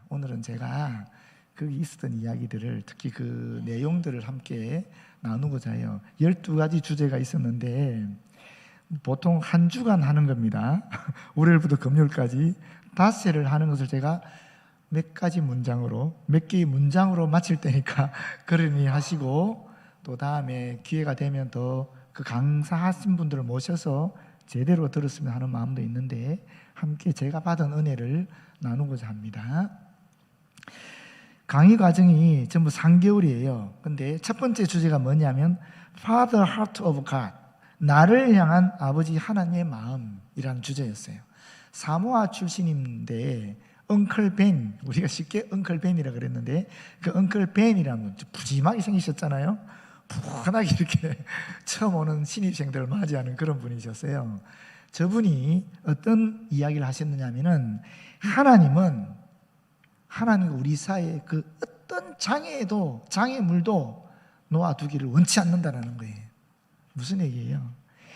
오늘은 제가 거기 있었던 이야기들을, 특히 그 내용들을 함께 나누고자 해요. 12가지 주제가 있었는데 보통 한 주간 하는 겁니다. 월요일부터 금요일까지 닷새를 하는 것을 제가 몇 가지 문장으로, 몇 개의 문장으로 마칠 때니까 그러니 하시고, 또 다음에 기회가 되면 더 그 강사하신 분들을 모셔서 제대로 들었으면 하는 마음도 있는데, 함께 제가 받은 은혜를 나누고자 합니다. 강의 과정이 전부 3개월이에요. 근데 첫 번째 주제가 뭐냐면 Father Heart of God, 나를 향한 아버지 하나님의 마음이라는 주제였어요. 사모아 출신인데 엉클 벤, 우리가 쉽게 엉클 벤이라 그랬는데, 그 엉클 벤이라는 분 푸짐하게 생기셨잖아요. 푸근하게 이렇게 처음 오는 신입생들을 맞이하는 그런 분이셨어요. 저분이 어떤 이야기를 하셨느냐면은, 하나님은 우리 사회에 그 어떤 장애물도 놓아두기를 원치 않는다는 거예요. 무슨 얘기예요?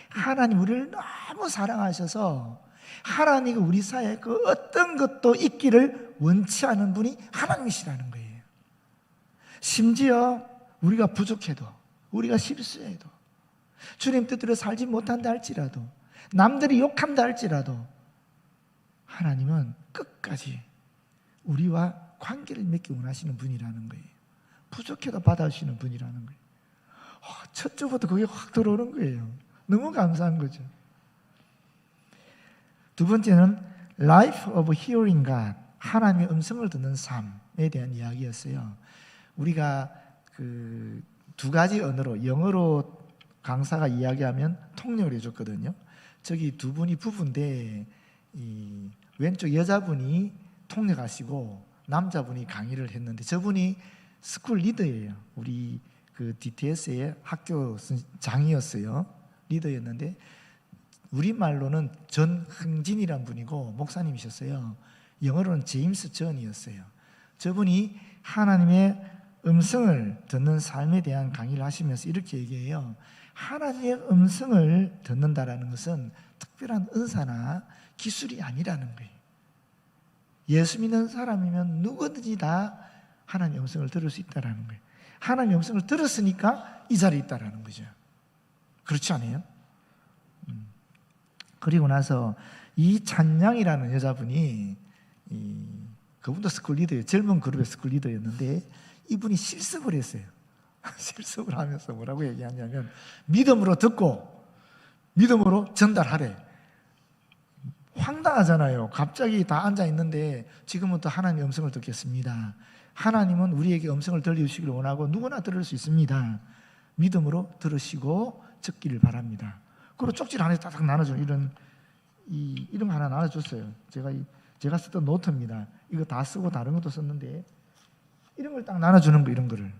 하나님 우리를 너무 사랑하셔서 하나님이 우리 사회에 그 어떤 것도 있기를 원치 않은 분이 하나님이시라는 거예요. 심지어 우리가 부족해도, 우리가 실수해도, 주님 뜻대로 살지 못한다 할지라도, 남들이 욕한다 할지라도 하나님은 끝까지 우리와 관계를 맺기 원하시는 분이라는 거예요. 부족해도 받아주시는 분이라는 거예요. 첫 주부터 그게 확 들어오는 거예요. 너무 감사한 거죠. 두 번째는 Life of Hearing God, 하나님의 음성을 듣는 삶에 대한 이야기였어요. 우리가 그 두 가지 언어로, 영어로 강사가 이야기하면 통역을 해줬거든요. 저기 두 분이 부부인데, 이 왼쪽 여자분이 통역하시고 남자분이 강의를 했는데, 저분이 스쿨 리더예요. 우리 그 DTS의 학교 장이었어요. 리더였는데, 우리말로는 전흥진이란 분이고 목사님이셨어요. 영어로는 제임스 전이었어요. 저분이 하나님의 음성을 듣는 삶에 대한 강의를 하시면서 이렇게 얘기해요. 하나님의 음성을 듣는다라는 것은 특별한 은사나 기술이 아니라는 거예요. 예수 믿는 사람이면 누구든지 다 하나님의 음성을 들을 수 있다는 거예요. 하나님의 음성을 들었으니까 이 자리에 있다는 거죠. 그렇지 않아요? 그리고 나서 이찬양이라는 여자분이, 그분도 스쿨 리더예요. 젊은 그룹의 스쿨 리더였는데, 이분이 실습을 했어요. 실습을 하면서 뭐라고 얘기하냐면, 믿음으로 듣고 믿음으로 전달하래. 황당하잖아요. 갑자기 다 앉아 있는데 지금부터 하나님의 음성을 듣겠습니다. 하나님은 우리에게 음성을 들려주시기를 원하고 누구나 들을 수 있습니다. 믿음으로 들으시고 듣기를 바랍니다. 그리고 쪽지 안에 딱 나눠주는 이런 거 하나 나눠줬어요. 제가 쓰던 노트입니다. 이거 다 쓰고 다른 것도 썼는데, 이런 걸 딱 나눠주는 거, 이런 거를.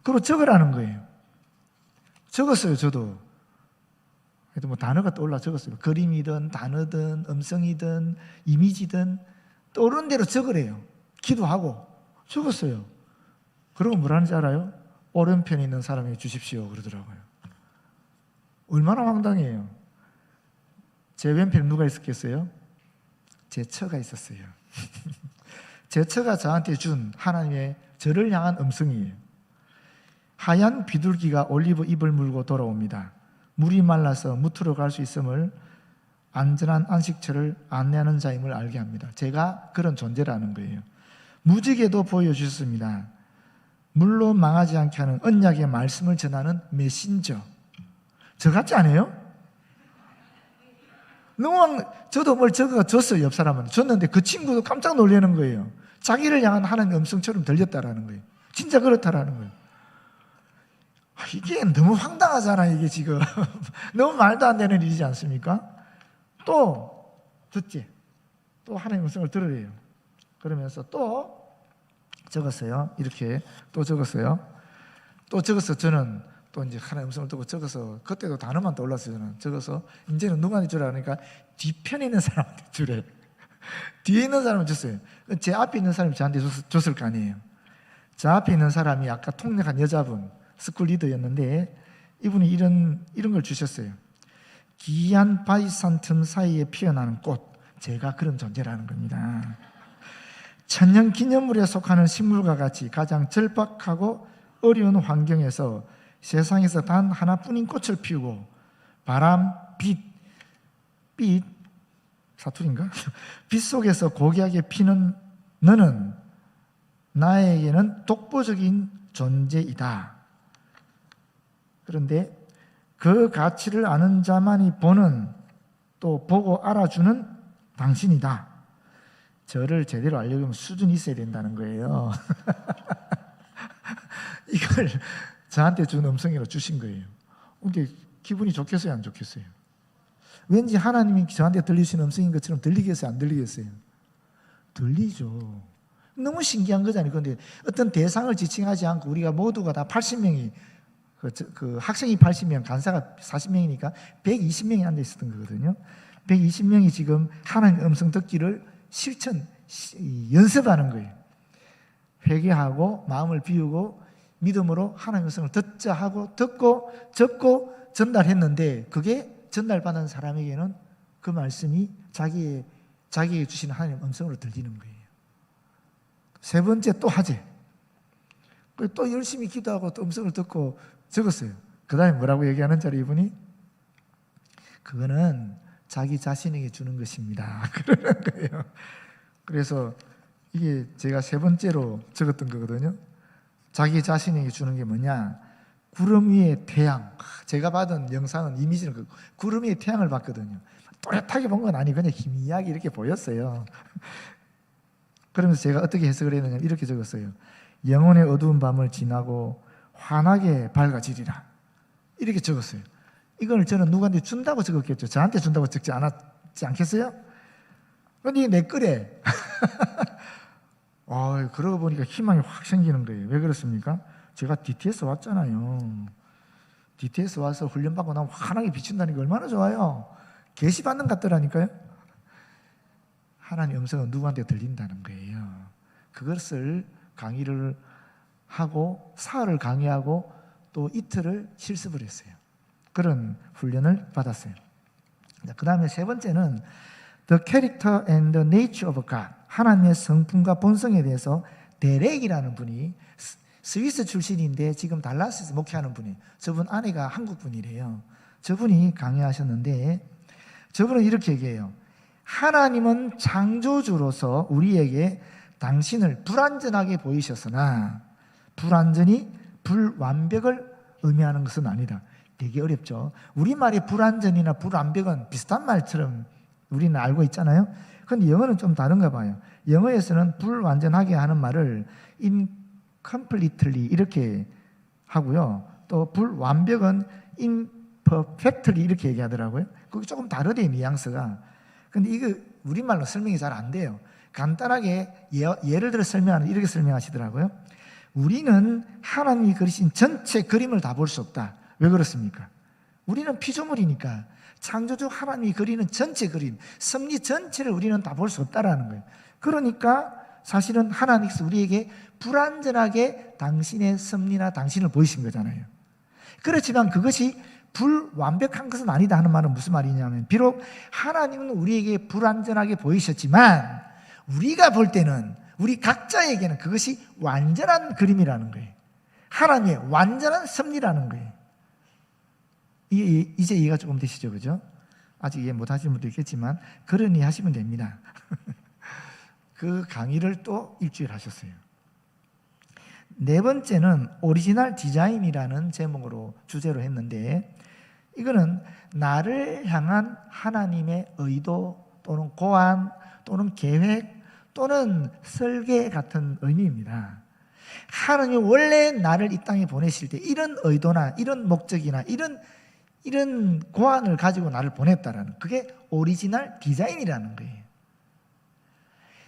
그리고 적으라는 거예요. 적었어요, 저도. 그래도 뭐 단어가 떠올라 적었어요. 그림이든 단어든 음성이든 이미지든 떠오르는 대로 적으래요. 기도하고 적었어요. 그러고 뭐라는지 알아요? 오른편에 있는 사람에게 주십시오 그러더라고요. 얼마나 황당해요. 제 왼편에 누가 있었겠어요? 제 처가 있었어요. 제 처가 저한테 준 하나님의 저를 향한 음성이에요. 하얀 비둘기가 올리브 잎을 물고 돌아옵니다. 물이 말라서 무트로 갈 수 있음을, 안전한 안식처를 안내하는 자임을 알게 합니다. 제가 그런 존재라는 거예요. 무지개도 보여주셨습니다. 물로 망하지 않게 하는 언약의 말씀을 전하는 메신저. 저 같지 않아요? 저도 뭘 줬어요. 옆 사람한테 줬는데 그 친구도 깜짝 놀라는 거예요. 자기를 향한 하나님의 음성처럼 들렸다라는 거예요. 진짜 그렇다라는 거예요. 이게 너무 황당하잖아요. 이게 지금 너무 말도 안 되는 일이지 않습니까? 또 듣지, 또 하나님의 음성을 들으래요. 그러면서 또 적었어요. 이렇게 또 적었어요. 또 적어서 저는 또 이제 하나님의 음성을 듣고 적어서, 그때도 단어만 떠올랐어요. 저는 적어서 이제는 누구한테 주라 하니까 뒤편에 있는 사람한테 주래. 뒤에 있는 사람은 줬어요. 제 앞에 있는 사람이 저한테 줬을 거 아니에요. 저 앞에 있는 사람이 아까 통역한 여자분, 스쿨 리더였는데, 이분이 이런 걸 주셨어요. 기이한 바위산 틈 사이에 피어나는 꽃, 제가 그런 존재라는 겁니다. 천년기념물에 속하는 식물과 같이 가장 절박하고 어려운 환경에서 세상에서 단 하나뿐인 꽃을 피우고 바람, 빛 사투리인가? 빛 속에서 고귀하게 피는 너는 나에게는 독보적인 존재이다. 그런데 그 가치를 아는 자만이 보는, 또 보고 알아주는 당신이다. 저를 제대로 알려면 수준이 있어야 된다는 거예요. 이걸 저한테 준 음성으로 주신 거예요. 근데 기분이 좋겠어요, 안 좋겠어요? 왠지 하나님이 저한테 들리신 음성인 것처럼 들리겠어요, 안 들리겠어요? 들리죠. 너무 신기한 거잖아요. 그런데 어떤 대상을 지칭하지 않고 우리가 모두가 다 80명이 그 학생이 80명, 간사가 40명이니까 120명이 앉아 있었던 거거든요. 120명이 지금 하나님 음성 듣기를 연습하는 거예요. 회개하고 마음을 비우고 믿음으로 하나님 음성을 듣자 하고 듣고 적고 전달했는데, 그게 전달받은 사람에게는 그 말씀이 자기에게 주신 하나님 음성으로 들리는 거예요. 세 번째 또 하재. 또 열심히 기도하고 또 음성을 듣고 적었어요. 그 다음에 뭐라고 얘기하는 자리 이분이? 그거는 자기 자신에게 주는 것입니다. 그러는 거예요. 그래서 이게 제가 세 번째로 적었던 거거든요. 자기 자신에게 주는 게 뭐냐? 구름 위의 태양. 제가 받은 영상은, 이미지는 그 구름 위의 태양을 봤거든요. 또렷하게 본 건 아니고 그냥 희미하게 이렇게 보였어요. 그러면서 제가 어떻게 해석을 했느냐, 이렇게 적었어요. 영혼의 어두운 밤을 지나고 환하게 밝아지리라. 이렇게 적었어요. 이걸 저는 누구한테 준다고 적었겠죠. 저한테 준다고 적지 않겠어요? 그런데 내 거래. 그러고 보니까 희망이 확 생기는 거예요. 왜 그렇습니까? 제가 DTS 왔잖아요. DTS 와서 훈련받고 나면 환하게 비춘다는 게 얼마나 좋아요. 계시받는 것 같더라니까요. 하나님의 음성은 누구한테 들린다는 거예요. 그것을 강의를 하고 사흘을 강의하고 또 이틀을 실습을 했어요. 그런 훈련을 받았어요. 그 다음에 세 번째는 The character and the nature of God, 하나님의 성품과 본성에 대해서 데렉이라는 분이 스위스 출신인데 지금 달라스에서 목회하는 분이에요. 저분 아내가 한국 분이래요. 저분이 강의하셨는데 저분은 이렇게 얘기해요. 하나님은 창조주로서 우리에게 당신을 불완전하게 보이셨으나 불완전히 불완벽을 의미하는 것은 아니다. 되게 어렵죠. 우리말의 불완전이나 불완벽은 비슷한 말처럼 우리는 알고 있잖아요. 그런데 영어는 좀 다른가 봐요. 영어에서는 불완전하게 하는 말을 incompletely 이렇게 하고요. 또 불완벽은 imperfectly 이렇게 얘기하더라고요. 그게 조금 다르대요, 뉘앙스가. 근데 이거 우리말로 설명이 잘 안 돼요. 간단하게 예를 들어 설명하는, 이렇게 설명하시더라고요. 우리는 하나님이 그리신 전체 그림을 다 볼 수 없다. 왜 그렇습니까? 우리는 피조물이니까 창조주 하나님이 그리는 전체 그림, 섭리 전체를 우리는 다 볼 수 없다라는 거예요. 그러니까 사실은 하나님께서 우리에게 불완전하게 당신의 섭리나 당신을 보이신 거잖아요. 그렇지만 그것이 불완벽한 것은 아니다 하는 말은 무슨 말이냐면, 비록 하나님은 우리에게 불완전하게 보이셨지만 우리가 볼 때는, 우리 각자에게는 그것이 완전한 그림이라는 거예요. 하나님의 완전한 섭리라는 거예요. 이제 이해가 조금 되시죠, 그죠? 아직 이해 못 하시는 분도 있겠지만 그러니 하시면 됩니다. 그 강의를 또 일주일 하셨어요. 네 번째는 오리지널 디자인이라는 제목으로 주제로 했는데, 이거는 나를 향한 하나님의 의도 또는 고안 또는 계획 또는 설계 같은 의미입니다. 하나님이 원래 나를 이 땅에 보내실 때 이런 의도나 이런 목적이나 이런 고안을 가지고 나를 보냈다라는, 그게 오리지널 디자인이라는 거예요.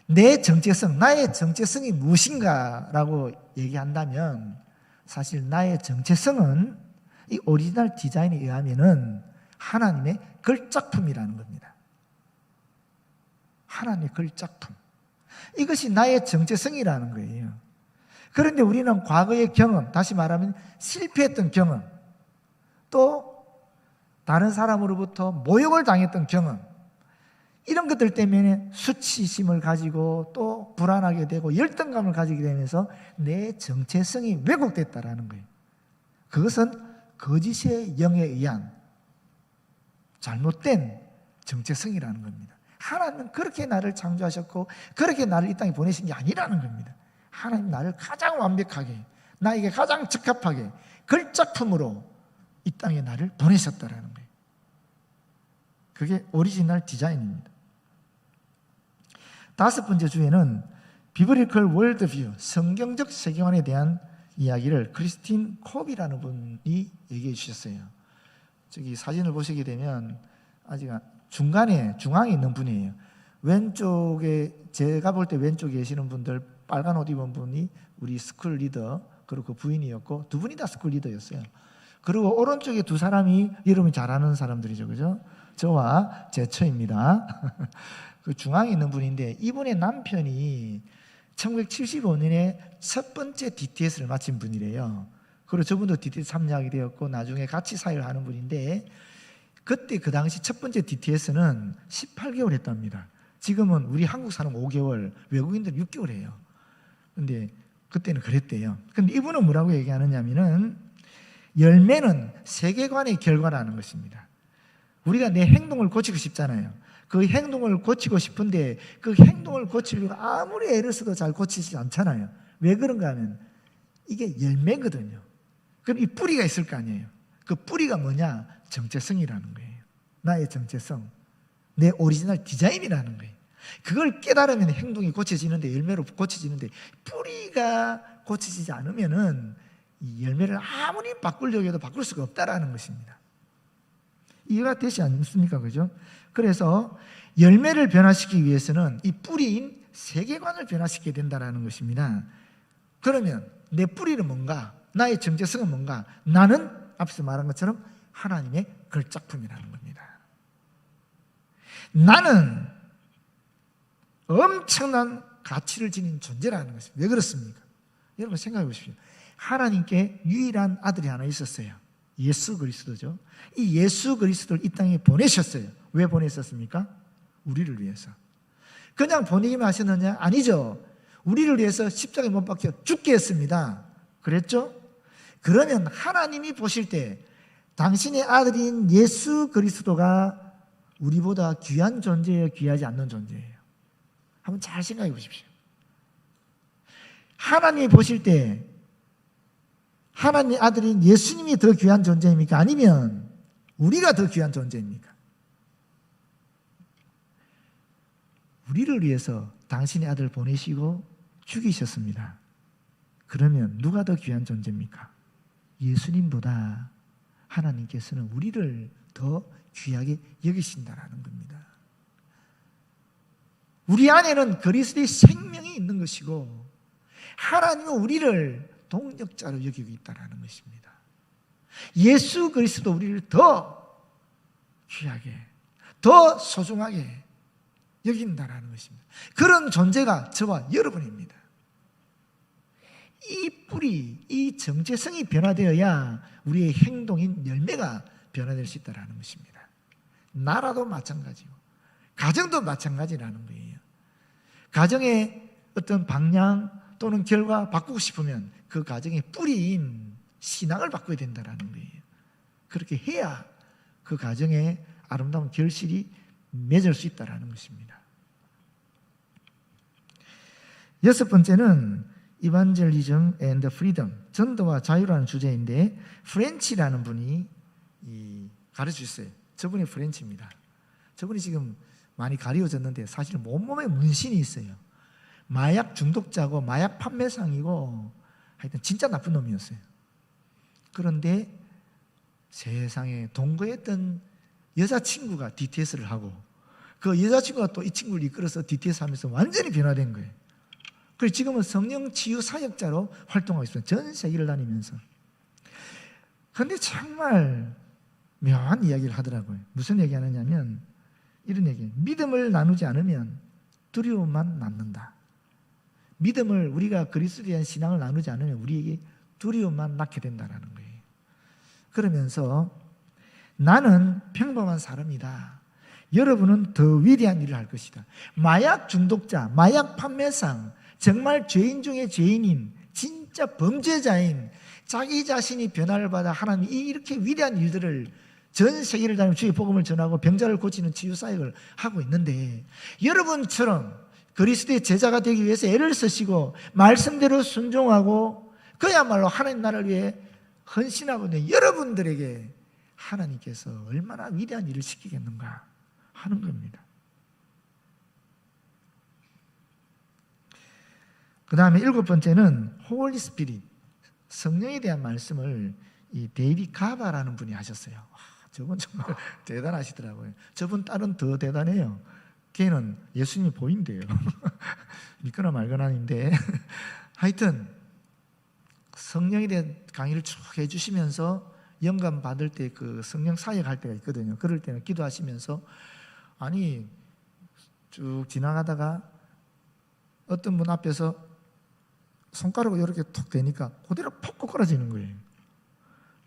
내 정체성, 나의 정체성이 무엇인가라고 얘기한다면 사실 나의 정체성은 이 오리지널 디자인에 의하면은 하나님의 걸작품이라는 겁니다. 하나님의 걸작품. 이것이 나의 정체성이라는 거예요. 그런데 우리는 과거의 경험, 다시 말하면 실패했던 경험, 또 다른 사람으로부터 모욕을 당했던 경험, 이런 것들 때문에 수치심을 가지고 또 불안하게 되고 열등감을 가지게 되면서 내 정체성이 왜곡됐다라는 거예요. 그것은 거짓의 영에 의한 잘못된 정체성이라는 겁니다. 하나님은 그렇게 나를 창조하셨고 그렇게 나를 이 땅에 보내신 게 아니라는 겁니다. 하나님 나를 가장 완벽하게, 나에게 가장 적합하게 걸작품으로 이 땅에 나를 보내셨다라는 거예요. 그게 오리지널 디자인입니다. 다섯 번째 주에는 비블리컬 월드뷰, 성경적 세계관에 대한 이야기를 크리스틴 콥이라는 분이 얘기해 주셨어요. 저기 사진을 보시게 되면 아직 중앙에 있는 분이에요. 왼쪽에, 제가 볼 때 왼쪽에 계시는 분들, 빨간 옷 입은 분이 우리 스쿨 리더, 그리고 그 부인이었고 두 분이 다 스쿨 리더였어요. 그리고 오른쪽에 두 사람이 여러분이 잘 아는 사람들이죠, 그죠? 저와 제처입니다. 그 중앙에 있는 분인데, 이분의 남편이 1975년에 첫 번째 DTS를 마친 분이래요. 그리고 저분도 DTS 참여하게 되었고 나중에 같이 사회를 하는 분인데, 그때 그 당시 첫 번째 DTS는 18개월 했답니다. 지금은 우리 한국 사람 5개월, 외국인들은 6개월 해요. 근데 그때는 그랬대요. 근데 이분은 뭐라고 얘기하느냐면은, 열매는 세계관의 결과라는 것입니다. 우리가 내 행동을 고치고 싶잖아요. 그 행동을 고치고 싶은데 그 행동을 고치려고 아무리 애를 써도 잘 고치지 않잖아요. 왜 그런가 하면 이게 열매거든요. 그럼 이 뿌리가 있을 거 아니에요. 그 뿌리가 뭐냐? 정체성이라는 거예요. 나의 정체성, 내 오리지널 디자인이라는 거예요. 그걸 깨달으면 행동이 고쳐지는데, 열매로 고쳐지는데, 뿌리가 고쳐지지 않으면은 이 열매를 아무리 바꾸려고 해도 바꿀 수가 없다라는 것입니다. 이해가 되지 않습니까? 그죠? 그래서 열매를 변화시키기 위해서는 이 뿌리인 세계관을 변화시켜야 된다는 것입니다. 그러면 내 뿌리는 뭔가? 나의 정체성은 뭔가? 나는 앞서 말한 것처럼 하나님의 걸작품이라는 겁니다. 나는 엄청난 가치를 지닌 존재라는 것입니다. 왜 그렇습니까? 여러분 생각해 보십시오. 하나님께 유일한 아들이 하나 있었어요. 예수 그리스도죠. 이 예수 그리스도를 이 땅에 보내셨어요. 왜 보내셨습니까? 우리를 위해서. 그냥 보내기만 하셨느냐? 아니죠. 우리를 위해서 십자가에 못 박혀 죽게 했습니다. 그랬죠? 그러면 하나님이 보실 때 당신의 아들인 예수 그리스도가 우리보다 귀한 존재예요? 귀하지 않는 존재예요? 한번 잘 생각해 보십시오. 하나님이 보실 때 하나님의 아들인 예수님이 더 귀한 존재입니까? 아니면 우리가 더 귀한 존재입니까? 우리를 위해서 당신의 아들을 보내시고 죽이셨습니다. 그러면 누가 더 귀한 존재입니까? 예수님보다 하나님께서는 우리를 더 귀하게 여기신다라는 겁니다. 우리 안에는 그리스도의 생명이 있는 것이고 하나님은 우리를 동력자로 여기고 있다는 것입니다. 예수 그리스도 우리를 더 귀하게, 더 소중하게 여긴다는 것입니다. 그런 존재가 저와 여러분입니다. 이 뿌리, 이 정체성이 변화되어야 우리의 행동인 열매가 변화될 수 있다는 것입니다. 나라도 마찬가지고 가정도 마찬가지라는 거예요. 가정의 어떤 방향 또는 결과 바꾸고 싶으면 그 가정의 뿌리인 신앙을 바꿔야 된다는 거예요. 그렇게 해야 그 가정의 아름다운 결실이 맺을 수 있다는 것입니다. 여섯 번째는 이반젤리즘 앤드 프리덤, 전도와 자유라는 주제인데, 프렌치라는 분이 가르쳐주셨어요. 저분이 프렌치입니다. 저분이 지금 많이 가리워졌는데 사실 온몸에 문신이 있어요. 마약 중독자고 마약 판매상이고 하여튼 진짜 나쁜 놈이었어요. 그런데 세상에 동거했던 여자친구가 DTS를 하고 그 여자친구가 또 이 친구를 이끌어서 DTS 하면서 완전히 변화된 거예요. 그래서 지금은 성령 치유 사역자로 활동하고 있습니다. 전 세계를 다니면서. 그런데 정말 묘한 이야기를 하더라고요. 무슨 얘기 하느냐면 이런 얘기예요. 믿음을 나누지 않으면 두려움만 낳는다. 믿음을, 우리가 그리스도에 대한 신앙을 나누지 않으면 우리에게 두려움만 낳게 된다는 거예요. 그러면서 나는 평범한 사람이다. 여러분은 더 위대한 일을 할 것이다. 마약 중독자, 마약 판매상, 정말 죄인 중에 죄인인, 진짜 범죄자인 자기 자신이 변화를 받아 하나님이 이렇게 위대한 일들을 전 세계를 다니며 주의 복음을 전하고 병자를 고치는 치유 사역을 하고 있는데, 여러분처럼 그리스도의 제자가 되기 위해서 애를 쓰시고 말씀대로 순종하고 그야말로 하나님 나라를 위해 헌신하고 있는 여러분들에게 하나님께서 얼마나 위대한 일을 시키겠는가 하는 겁니다. 그 다음에 7번째는 홀리 스피릿, 성령에 대한 말씀을 이 데이비 가바라는 분이 하셨어요. 와, 저분 정말 대단하시더라고요. 저분 딸은 더 대단해요. 걔는 예수님이 보인대요. 믿거나 말거나 아닌데 하여튼 성령에 대한 강의를 쭉 해주시면서 영감 받을 때 그 성령 사역할 때가 있거든요. 그럴 때는 기도하시면서 아니 쭉 지나가다가 어떤 분 앞에서 손가락으로 이렇게 톡 대니까 그대로 퍽 꼬꾸라지는 거예요.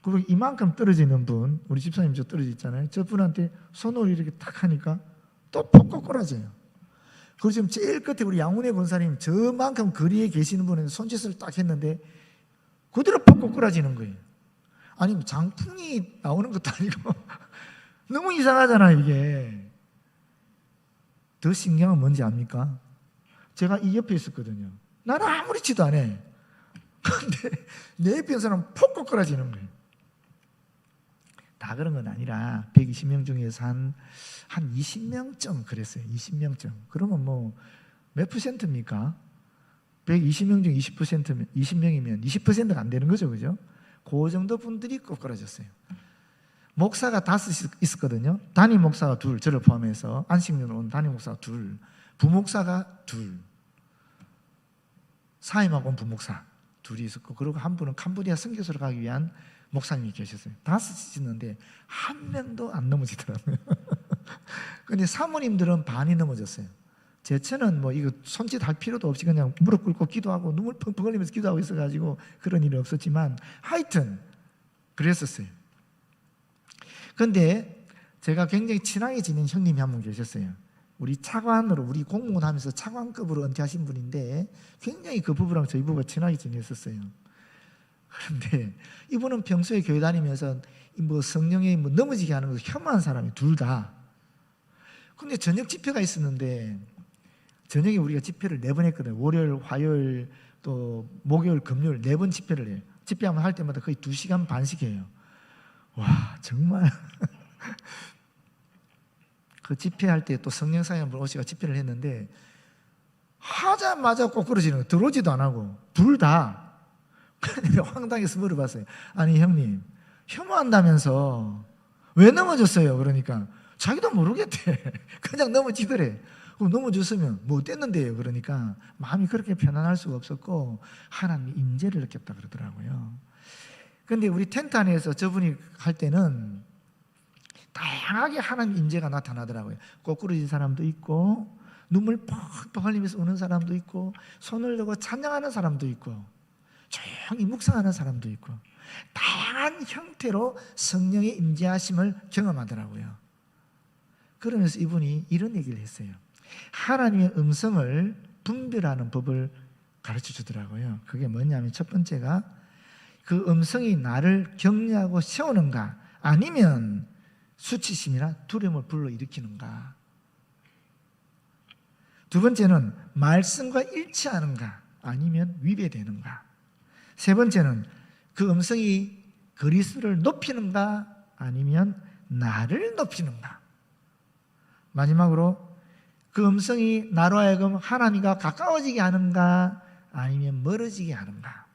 그리고 이만큼 떨어지는 분, 우리 집사님 저 떨어져 있잖아요. 저 분한테 손으로 이렇게 탁 하니까 또 퍽 꼬꾸라져요. 그리고 지금 제일 끝에 우리 양훈의 권사님 저만큼 거리에 계시는 분은 손짓을 딱 했는데 그대로 퍽 꼬꾸라지는 거예요. 아니 장풍이 나오는 것도 아니고 너무 이상하잖아요 이게. 더 신기한 건 뭔지 압니까? 제가 이 옆에 있었거든요. 나는 아무렇지도 않아. 그런데 내 옆에 있는 사람은 푹 꼬꾸라지는 거예요. 다 그런 건 아니라 120명 중에서 한 20명쯤 그랬어요. 20명쯤. 그러면 뭐 몇 %입니까? 120명 중 20%면 20명이면 20%가 안 되는 거죠. 그죠? 그 정도 분들이 꼬꾸라졌어요. 목사가 5 있었거든요. 담임 목사가 2, 저를 포함해서 안식년으로 온 담임 목사가 2, 부목사가 2, 사임하고 온 부목사 2이 있었고, 그리고 한 분은 캄보디아 선교소로 가기 위한 목사님이 계셨어요. 5 있었는데 한 명도 안 넘어지더라고요. 근데 사모님들은 반이 넘어졌어요. 제 처는 뭐 이거 손짓 할 필요도 없이 그냥 무릎 꿇고 기도하고 눈물 펑펑 흘리면서 기도하고 있어가지고 그런 일은 없었지만 하여튼 그랬었어요. 근데 제가 굉장히 친하게 지낸 형님이 한 분 계셨어요. 우리 차관으로, 우리 공무원 하면서 차관급으로 은퇴하신 분인데 굉장히 그 부부랑 저희 부부가 친하게 지냈었어요. 그런데 이분은 평소에 교회 다니면서 뭐 성령에 뭐 넘어지게 하는 것을 혐오한 사람이 둘 다. 근데 저녁 집회가 있었는데 저녁에 우리가 집회를 4번 했거든요. 월요일, 화요일, 또 목요일, 금요일 4번 집회를 해요. 집회하면 할 때마다 거의 2시간 반씩 해요. 와, 정말 그 집회할 때 또 성령사역 한 분 오시가 집회를 했는데 하자마자 꼬꾸러지는 거예요. 들어오지도 안 하고 둘 다. 그래서 황당해서 물어봤어요. 아니 형님, 혐오한다면서 왜 넘어졌어요? 그러니까 자기도 모르겠대. 그냥 넘어지더래. 그럼 넘어졌으면 뭐 어땠는데요? 그러니까 마음이 그렇게 편안할 수가 없었고 하나님의 임재를 느꼈다 그러더라고요. 그런데 우리 텐트 안에서 저분이 할 때는 다양하게 하나님 임재가 나타나더라고요. 꼬꾸러진 사람도 있고 눈물 퍽퍽 흘리면서 우는 사람도 있고 손을 들고 찬양하는 사람도 있고 조용히 묵상하는 사람도 있고 다양한 형태로 성령의 임재하심을 경험하더라고요. 그러면서 이분이 이런 얘기를 했어요. 하나님의 음성을 분별하는 법을 가르쳐 주더라고요. 그게 뭐냐면 첫 번째가 그 음성이 나를 격려하고 세우는가 아니면 수치심이나 두려움을 불러일으키는가. 두 번째는 말씀과 일치하는가 아니면 위배되는가. 세 번째는 그 음성이 그리스도를 높이는가 아니면 나를 높이는가. 마지막으로 그 음성이 나로 하여금 하나님과 가까워지게 하는가 아니면 멀어지게 하는가.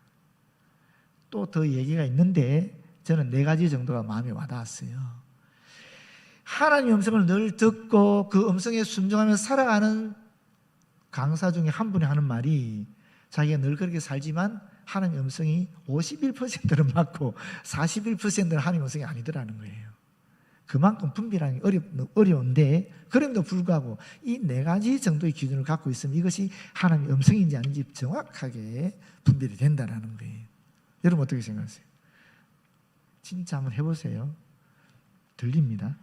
또 더 얘기가 있는데 저는 4가지 정도가 마음에 와닿았어요. 하나님의 음성을 늘 듣고 그 음성에 순종하며 살아가는 강사 중에 한 분이 하는 말이 자기가 늘 그렇게 살지만 하나님의 음성이 51%는 맞고 41%는 하나님의 음성이 아니더라는 거예요. 그만큼 분별하기 어려운데 그럼에도 불구하고 이 4가지 정도의 기준을 갖고 있으면 이것이 하나님의 음성인지 아닌지 정확하게 분별이 된다는 거예요. 여러분 어떻게 생각하세요? 진짜 한번 해보세요. 들립니다.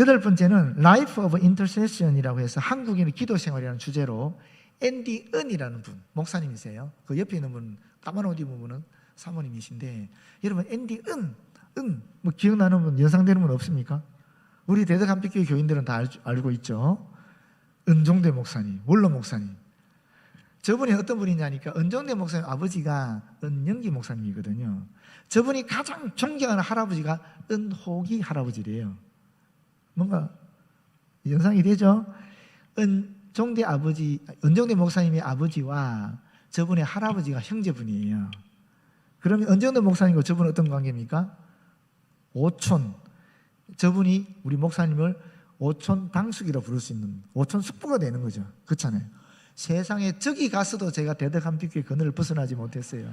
8번째는 Life of Intercession이라고 해서 한국인의 기도 생활이라는 주제로 앤디 은이라는 분, 목사님이세요. 그 옆에 있는 분, 까만 옷 입은 분은 사모님이신데, 여러분 앤디 뭐 기억나는 분, 연상되는 분 없습니까? 우리 대덕한빛교회 교인들은 다 알고 있죠. 은종대 목사님, 원로 목사님. 저분이 어떤 분이냐니까 은종대 목사님 아버지가 은영기 목사님이거든요. 저분이 가장 존경하는 할아버지가 은호기 할아버지래요. 뭔가 연상이 되죠? 은종대 목사님의 아버지와 저분의 할아버지가 형제분이에요. 그러면 은종대 목사님과 저분은 어떤 관계입니까? 오촌. 저분이 우리 목사님을 오촌 당숙이라고 부를 수 있는 오촌 숙부가 되는 거죠. 그렇잖아요. 세상에 저기 가서도 제가 대덕한빛교회 그늘을 벗어나지 못했어요.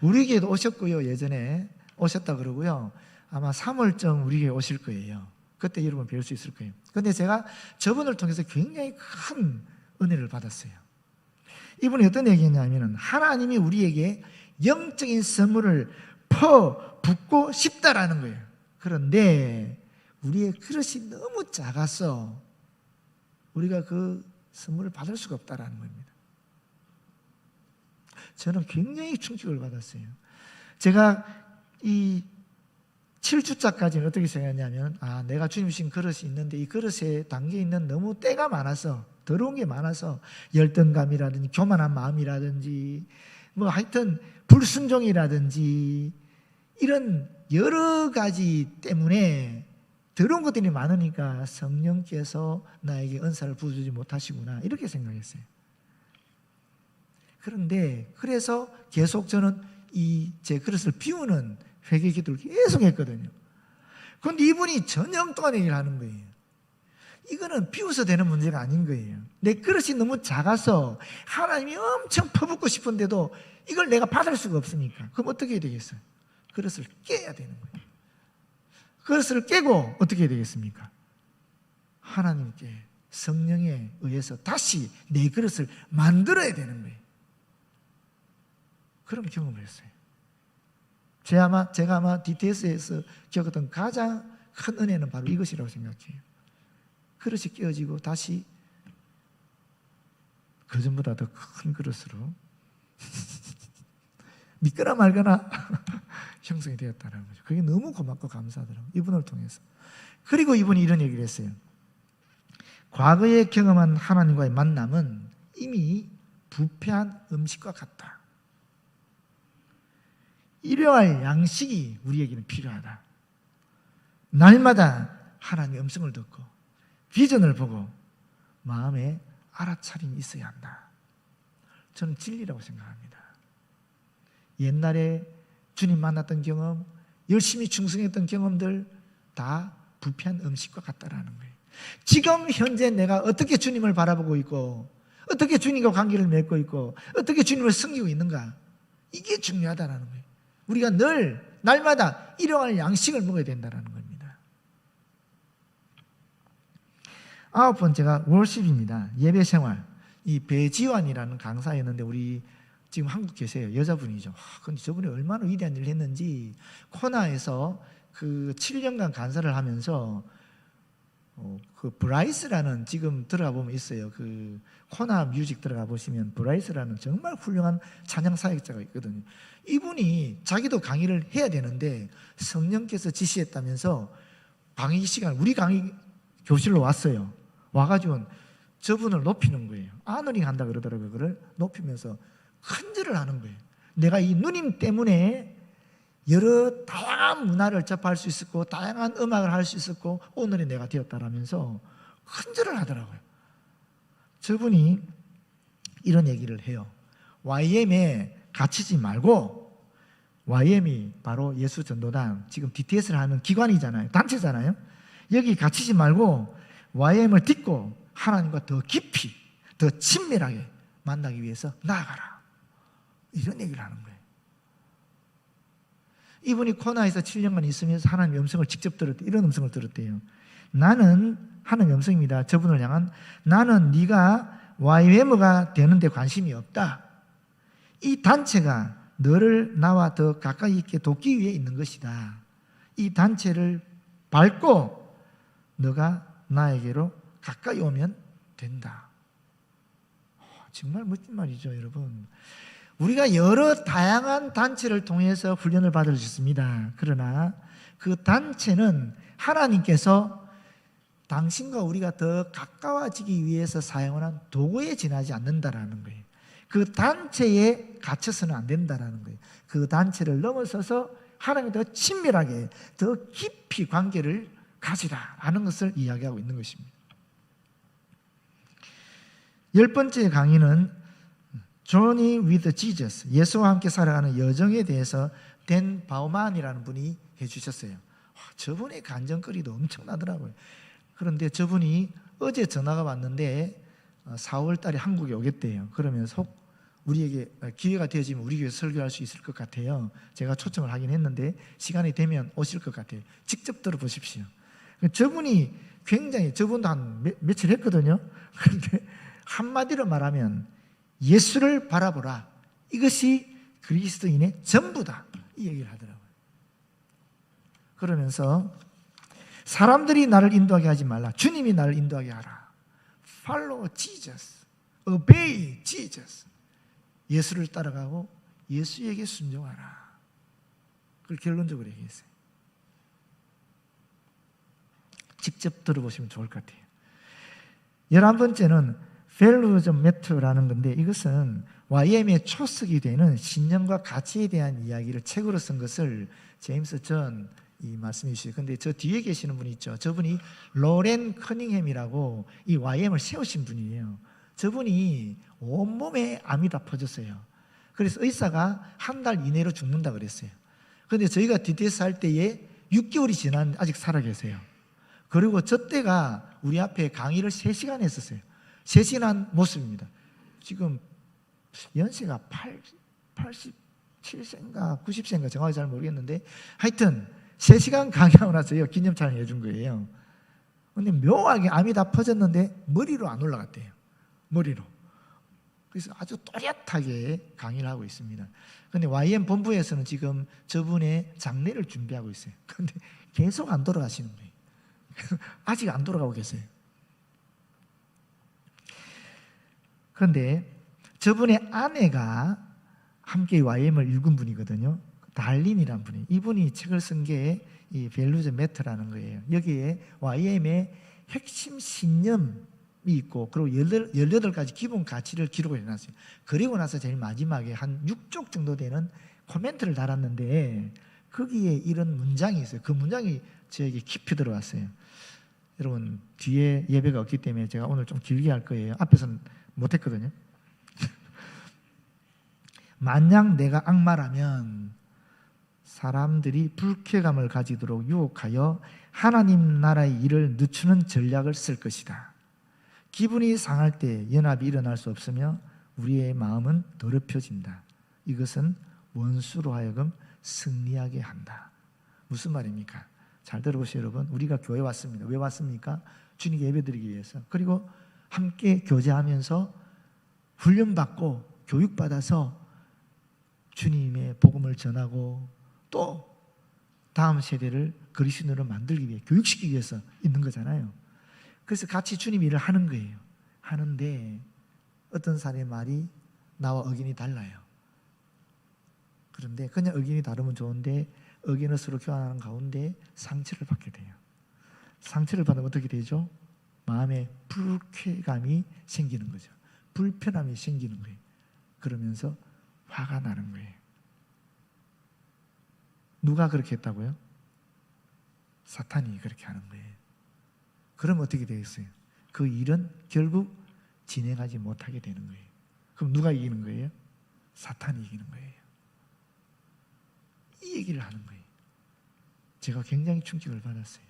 우리 교회도 오셨고요. 예전에 오셨다 그러고요. 아마 3월쯤 우리 교회 오실 거예요. 그때 여러분 뵐 수 있을 거예요. 그런데 제가 저분을 통해서 굉장히 큰 은혜를 받았어요. 이분이 어떤 얘기했냐면 하나님이 우리에게 영적인 선물을 붓고 싶다라는 거예요. 그런데 우리의 그릇이 너무 작아서 우리가 그 선물을 받을 수가 없다라는 겁니다. 저는 굉장히 충격을 받았어요. 제가 이 7주차까지는 어떻게 생각했냐면 내가 주님 주신 그릇이 있는데 이 그릇에 담겨있는 너무 때가 많아서 더러운 게 많아서 열등감이라든지 교만한 마음이라든지 뭐 하여튼 불순종이라든지 이런 여러 가지 때문에 더러운 것들이 많으니까 성령께서 나에게 은사를 부어주지 못하시구나 이렇게 생각했어요. 그런데 그래서 계속 저는 이 제 그릇을 비우는 회개 기도를 계속 했거든요. 그런데 이분이 전형 동안 얘기를 하는 거예요. 이거는 비워서 되는 문제가 아닌 거예요. 내 그릇이 너무 작아서 하나님이 엄청 퍼붓고 싶은데도 이걸 내가 받을 수가 없으니까 그럼 어떻게 해야 되겠어요? 그릇을 깨야 되는 거예요. 그릇을 깨고 어떻게 해야 되겠습니까? 하나님께 성령에 의해서 다시 내 그릇을 만들어야 되는 거예요. 그런 경험을 했어요. 제가 아마 DTS에서 겪었던 가장 큰 은혜는 바로 이것이라고 생각해요. 그릇이 깨어지고 다시 그전보다 더 큰 그릇으로 믿거나 말거나 형성이 되었다는 거죠. 그게 너무 고맙고 감사하더라고요. 이분을 통해서. 그리고 이분이 이런 얘기를 했어요. 과거에 경험한 하나님과의 만남은 이미 부패한 음식과 같다. 일용할 양식이 우리에게는 필요하다. 날마다 하나님의 음성을 듣고 비전을 보고 마음에 알아차림이 있어야 한다. 저는 진리라고 생각합니다. 옛날에 주님 만났던 경험, 열심히 충성했던 경험들 다 부패한 음식과 같다라는 거예요. 지금 현재 내가 어떻게 주님을 바라보고 있고 어떻게 주님과 관계를 맺고 있고 어떻게 주님을 섬기고 있는가, 이게 중요하다는 거예요. 우리가 날마다 일용할 양식을 먹어야 된다는 겁니다. 9번째가 월십입니다. 예배생활. 이 배지환이라는 강사였는데 우리 지금 한국 계세요. 여자분이죠. 근데 저분이 얼마나 위대한 일을 했는지 코나에서 그 7년간 간사를 하면서 그 브라이스라는, 지금 들어가 보면 있어요. 그 코나 뮤직 들어가 보시면 브라이스라는 정말 훌륭한 찬양 사역자가 있거든요. 이분이 자기도 강의를 해야 되는데 성령께서 지시했다면서 강의 시간, 우리 강의 교실로 왔어요. 와가지고 저분을 높이는 거예요. 아너링 한다 그러더라고요. 그걸 높이면서 큰절을 하는 거예요. 내가 이 누님 때문에 여러 다양한 문화를 접할 수 있었고 다양한 음악을 할 수 있었고 오늘의 내가 되었다라면서 큰절을 하더라고요. 저분이 이런 얘기를 해요. YM에 갇히지 말고, YM이 바로 예수전도단, 지금 DTS를 하는 기관이잖아요. 단체잖아요. 여기 갇히지 말고 YM을 딛고 하나님과 더 깊이, 더 친밀하게 만나기 위해서 나아가라. 이런 얘기를 하는 거예요. 이분이 코나에서 7년간 있으면서 하나님의 음성을 직접 들었대요. 이런 음성을 들었대요. 나는, 하나님의 음성입니다. 저분을 향한, 나는 네가 YM가 되는 데 관심이 없다. 이 단체가 너를 나와 더 가까이 있게 돕기 위해 있는 것이다. 이 단체를 밟고 너가 나에게로 가까이 오면 된다. 정말 멋진 말이죠, 여러분. 우리가 여러 다양한 단체를 통해서 훈련을 받을 수 있습니다. 그러나 그 단체는 하나님께서 당신과 우리가 더 가까워지기 위해서 사용하는 도구에 지나지 않는다라는 거예요. 그 단체에 갇혀서는 안 된다라는 거예요. 그 단체를 넘어서서 하나님과 더 친밀하게, 더 깊이 관계를 가지라라는 것을 이야기하고 있는 것입니다. 10번째 강의는 Journey with Jesus, 예수와 함께 살아가는 여정에 대해서 댄 바우만이라는 분이 해주셨어요. 저분의 간증거리도 엄청나더라고요. 그런데 저분이 어제 전화가 왔는데 4월 달에 한국에 오겠대요. 그러면서 우리에게 기회가 되어지면 우리 교회 설교할 수 있을 것 같아요. 제가 초청을 하긴 했는데 시간이 되면 오실 것 같아요. 직접 들어보십시오. 저분이 굉장히, 저분도 한 며칠 했거든요. 그런데 한마디로 말하면 예수를 바라보라, 이것이 그리스도인의 전부다, 이 얘기를 하더라고요. 그러면서 사람들이 나를 인도하게 하지 말라, 주님이 나를 인도하게 하라. Follow Jesus, Obey Jesus. 예수를 따라가고 예수에게 순종하라. 그걸 결론적으로 얘기했어요. 직접 들어보시면 좋을 것 같아요. 11번째는 밸류즘 매터라는 건데, 이것은 YM의 초석이 되는 신념과 가치에 대한 이야기를 책으로 쓴 것을 제임스 전 이 말씀해 주시죠. 근데 저 뒤에 계시는 분이 있죠. 저분이 로렌 커닝햄이라고 이 YM을 세우신 분이에요. 저분이 온몸에 암이 다 퍼졌어요. 그래서 의사가 한 달 이내로 죽는다 그랬어요. 그런데 저희가 DTS 할 때에 6개월이 지난 아직 살아 계세요. 그리고 저 때가 우리 앞에 강의를 3시간 했었어요. 3시간 한 모습입니다. 지금 연세가 87세인가 90세인가 정확히 잘 모르겠는데, 하여튼 3시간 강의하고 나서 저희가 기념 촬영 해준 거예요. 근데 묘하게 암이 다 퍼졌는데 머리로 안 올라갔대요. 머리로. 그래서 아주 또렷하게 강의를 하고 있습니다. 그런데 YM 본부에서는 지금 저분의 장례를 준비하고 있어요. 그런데 계속 안 돌아가시는 거예요. 아직 안 돌아가고 계세요. 그런데 저분의 아내가 함께 YM을 읽은 분이거든요. 달린이라는 분이, 이분이 책을 쓴 게 이 밸류즈 매터라는 거예요. 여기에 YM의 핵심 신념이 있고, 그리고 18가지 기본 가치를 기록을 해놨어요. 그리고 나서 제일 마지막에 한 6쪽 정도 되는 코멘트를 달았는데, 거기에 이런 문장이 있어요. 그 문장이 저에게 깊이 들어왔어요. 여러분, 뒤에 예배가 없기 때문에 제가 오늘 좀 길게 할 거예요. 앞에서는 못했거든요. 만약 내가 악마라면 사람들이 불쾌감을 가지도록 유혹하여 하나님 나라의 일을 늦추는 전략을 쓸 것이다. 기분이 상할 때 연합이 일어날 수 없으며 우리의 마음은 더럽혀진다. 이것은 원수로 하여금 승리하게 한다. 무슨 말입니까? 잘 들어보세요, 여러분. 우리가 교회 왔습니다. 왜 왔습니까? 주님께 예배드리기 위해서. 그리고 함께 교제하면서 훈련받고 교육받아서 주님의 복음을 전하고 또 다음 세대를 그리스도인으로 만들기 위해, 교육시키기 위해서 있는 거잖아요. 그래서 같이 주님 일을 하는 거예요. 하는데 어떤 사람의 말이 나와 의견이 달라요. 그런데 그냥 의견이 다르면 좋은데 의견을 서로 교환하는 가운데 상처를 받게 돼요. 상처를 받으면 어떻게 되죠? 마음에 불쾌감이 생기는 거죠. 불편함이 생기는 거예요. 그러면서 화가 나는 거예요. 누가 그렇게 했다고요? 사탄이 그렇게 하는 거예요. 그럼 어떻게 되겠어요? 그 일은 결국 진행하지 못하게 되는 거예요. 그럼 누가 이기는 거예요? 사탄이 이기는 거예요. 이 얘기를 하는 거예요. 제가 굉장히 충격을 받았어요.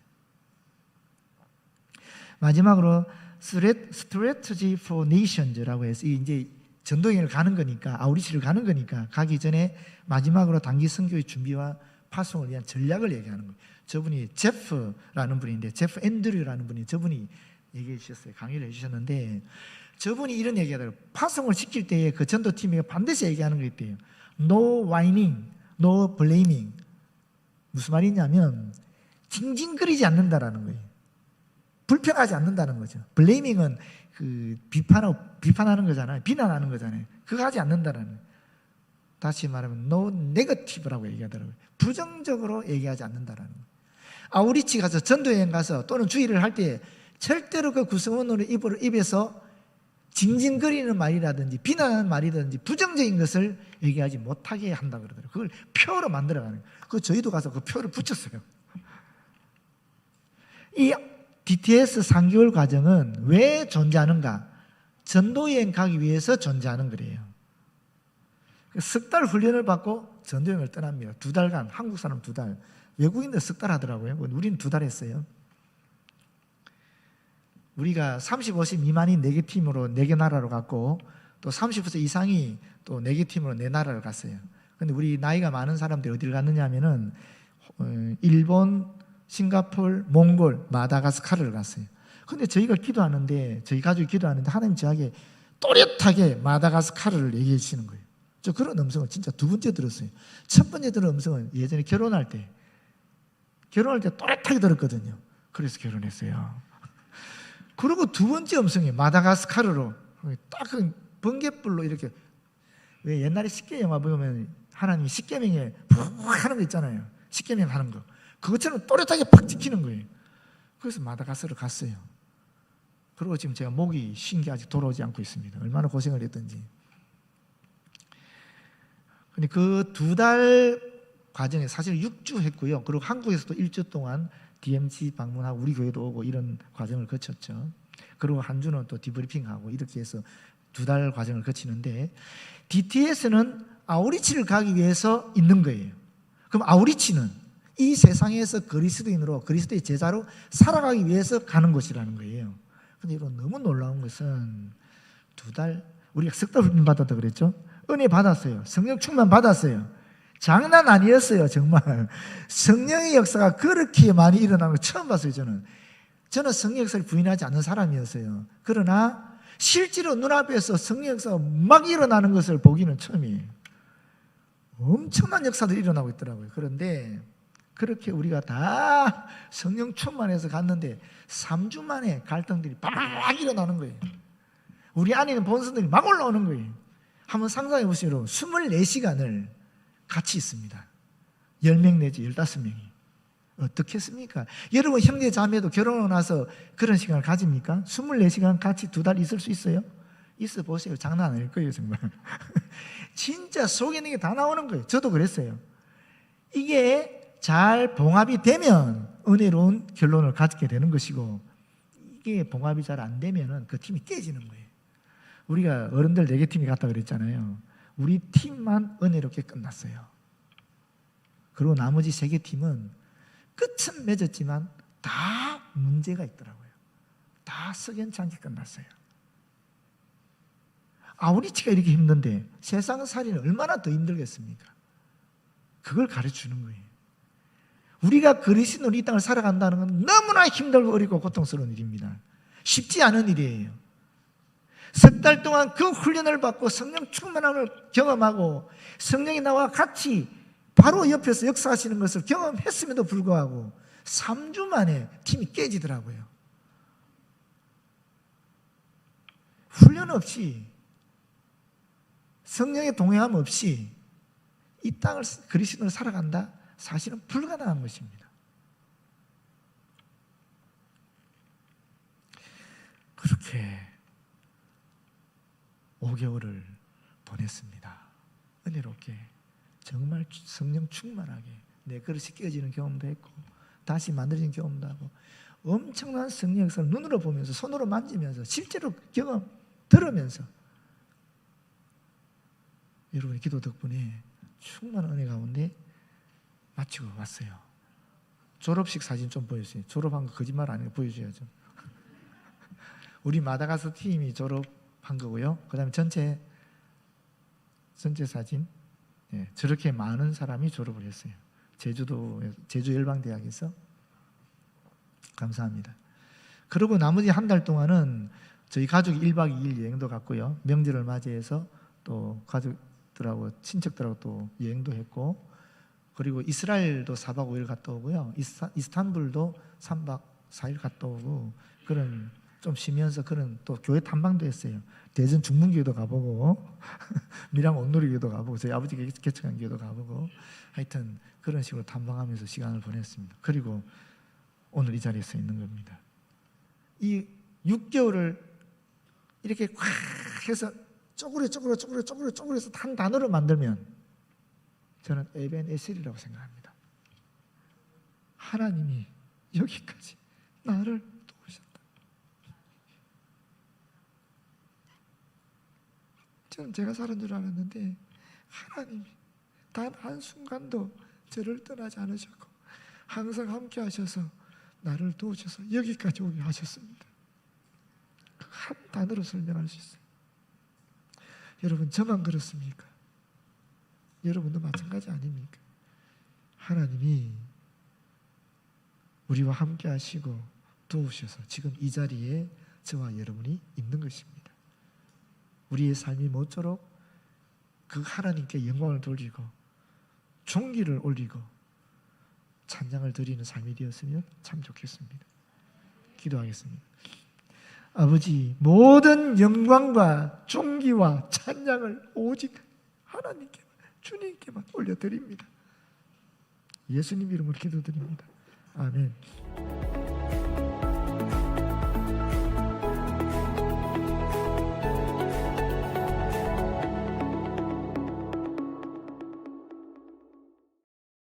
마지막으로 Strategy for Nations라고 해서 이제 전도여행을 가는 거니까, 아우리치를 가는 거니까 가기 전에 마지막으로 단기 선교의 준비와 파송을 위한 전략을 얘기하는 거예요. 저분이 제프라는 분인데, 제프 앤드류라는 분이, 저분이 얘기해 주셨어요. 강의를 해 주셨는데, 저분이 이런 얘기하더라고요. 파송을 시킬 때에 그 전도팀이 반드시 얘기하는 게 있대요. No whining, no blaming. 무슨 말이냐면 징징거리지 않는다라는 거예요. 불평하지 않는다는 거죠. 블레이밍은 그 비판하는 거잖아요. 비난하는 거잖아요. 그거 하지 않는다는 거예요. 다시 말하면 no negative라고 얘기하더라고요. 부정적으로 얘기하지 않는다라는 거예요. 아우리치 가서 전도여행 가서 또는 주일을 할 때 절대로 그 구성원으로 입에서 징징거리는 말이라든지 비난하는 말이라든지 부정적인 것을 얘기하지 못하게 한다 그러더라고요. 그걸 표로 만들어가는 거예요. 그 저희도 가서 그 표를 붙였어요. 이 DTS 3개월 과정은 왜 존재하는가? 전도여행 가기 위해서 존재하는 거래요. 석 달 훈련을 받고 전도여행을 떠납니다. 2달간, 한국 사람 2달. 외국인들 석 달 하더라고요. 우리는 2달 했어요. 우리가 30, 50 미만이 4개 팀으로 4개 나라로 갔고, 또 30세 이상이 또 4개 팀으로 4나라를 갔어요. 근데 우리 나이가 많은 사람들이 어디를 갔느냐 하면은 일본, 싱가포르, 몽골, 마다가스카르를 갔어요. 근데 저희가 기도하는데, 저희 가족이 기도하는데 하나님 저에게 또렷하게 마다가스카르를 얘기해 주시는 거예요. 저 그런 음성을 진짜 2번째 들었어요. 첫 번째 들은 음성은 예전에 결혼할 때 또렷하게 들었거든요. 그래서 결혼했어요. 그리고 2번째 음성이 마다가스카르로 딱 그 번갯불로 이렇게, 왜 옛날에 십계 영화 보면 하나님이 십계명에 푹 하는 거 있잖아요. 십계명 하는 거. 그것처럼 또렷하게 팍 찍히는 거예요. 그래서 마다가스카르 갔어요. 그리고 지금 제가 목이 쉰 게 아직 돌아오지 않고 있습니다. 얼마나 고생을 했던지. 근데 그 2달 과정에 사실 6주 했고요. 그리고 한국에서도 1주 동안 DMZ 방문하고 우리 교회도 오고 이런 과정을 거쳤죠. 그리고 한 주는 또 디브리핑하고 이렇게 해서 2달 과정을 거치는데, DTS는 아우리치를 가기 위해서 있는 거예요. 그럼 아우리치는 이 세상에서 그리스도인으로, 그리스도의 제자로 살아가기 위해서 가는 곳이라는 거예요. 근데 여러분, 너무 놀라운 것은 2달, 우리가 석 달 훈련 받았다 그랬죠? 은혜 받았어요. 성령 충만 받았어요. 장난 아니었어요. 정말 성령의 역사가 그렇게 많이 일어나는 걸 처음 봤어요. 저는 성령 역사를 부인하지 않는 사람이었어요. 그러나 실제로 눈앞에서 성령 역사가 막 일어나는 것을 보기는 처음이에요. 엄청난 역사들이 일어나고 있더라고요. 그런데 그렇게 우리가 다 성령 충만해서 갔는데 3주 만에 갈등들이 막 일어나는 거예요. 우리 안에 있는 본성들이 막 올라오는 거예요. 한번 상상해 보시면 24시간을 같이 있습니다. 10명 내지 15명이. 어떻겠습니까? 여러분 형제 자매도 결혼하고 나서 그런 시간을 가집니까? 24시간 같이 2달 있을 수 있어요? 있어 보세요. 장난 아닐 거예요 정말. 진짜 속에 있는 게 다 나오는 거예요. 저도 그랬어요. 이게 잘 봉합이 되면 은혜로운 결론을 갖게 되는 것이고, 이게 봉합이 잘 안 되면 그 팀이 깨지는 거예요. 우리가 어른들 4개 팀이 갔다 그랬잖아요. 우리 팀만 은혜롭게 끝났어요. 그리고 나머지 3개 팀은 끝은 맺었지만 다 문제가 있더라고요. 다 석연치 않게 끝났어요. 아우리치가 이렇게 힘든데 세상 살이는 얼마나 더 힘들겠습니까? 그걸 가르쳐주는 거예요. 우리가 그리스도인으로 이 땅을 살아간다는 건 너무나 힘들고 어렵고 고통스러운 일입니다. 쉽지 않은 일이에요. 석 달 동안 그 훈련을 받고 성령 충만함을 경험하고 성령이 나와 같이 바로 옆에서 역사하시는 것을 경험했음에도 불구하고 3주 만에 팀이 깨지더라고요. 훈련 없이, 성령의 동행함 없이 이 땅을 그리스도인으로 살아간다? 사실은 불가능한 것입니다. 그렇게 5개월을 보냈습니다. 은혜롭게, 정말 성령 충만하게 내 그릇이 깨어지는 경험도 했고 다시 만들어진 경험도 하고, 엄청난 성령 역사를 눈으로 보면서 손으로 만지면서 실제로 경험 들으면서 여러분의 기도 덕분에 충만한 은혜 가운데 마치고 왔어요. 졸업식 사진 좀 보여주세요. 졸업한 거 거짓말 아니고 보여줘야죠. 우리 마다가스 팀이 졸업한 거고요. 그 다음에 전체 사진. 네, 저렇게 많은 사람이 졸업을 했어요. 제주 열방대학에서. 감사합니다. 그리고 나머지 한 달 동안은 저희 가족이 1박 2일 여행도 갔고요. 명절을 맞이해서 또 가족들하고 친척들하고 또 여행도 했고, 그리고 이스라엘도 4박 5일 갔다 오고요. 이스탄불도 3박 4일 갔다 오고 그런 좀 쉬면서 그런 또 교회 탐방도 했어요. 대전 중문교회도 가보고 밀양 온누리교회도 가보고 저희 아버지가 개척한 교회도 가보고 하여튼 그런 식으로 탐방하면서 시간을 보냈습니다. 그리고 오늘 이 자리에 서 있는 겁니다. 이 6개월을 이렇게 꽉 해서 쪼그려서 한 단어로 만들면 저는 에벤에셀이라고 생각합니다. 하나님이 여기까지 나를 도우셨다. 저는 제가 살은 줄 알았는데 하나님이 단 한순간도 저를 떠나지 않으셨고 항상 함께 하셔서 나를 도우셔서 여기까지 오게 하셨습니다. 한 단어로 설명할 수 있어요. 여러분, 저만 그렇습니까? 여러분도 마찬가지 아닙니까? 하나님이 우리와 함께 하시고 도우셔서 지금 이 자리에 저와 여러분이 있는 것입니다. 우리의 삶이 모쪼록 그 하나님께 영광을 돌리고 존귀를 올리고 찬양을 드리는 삶이 되었으면 참 좋겠습니다. 기도하겠습니다. 아버지, 모든 영광과 존귀와 찬양을 오직 하나님께만, 주님께만 올려드립니다. 예수님 이름으로 기도드립니다. 아멘.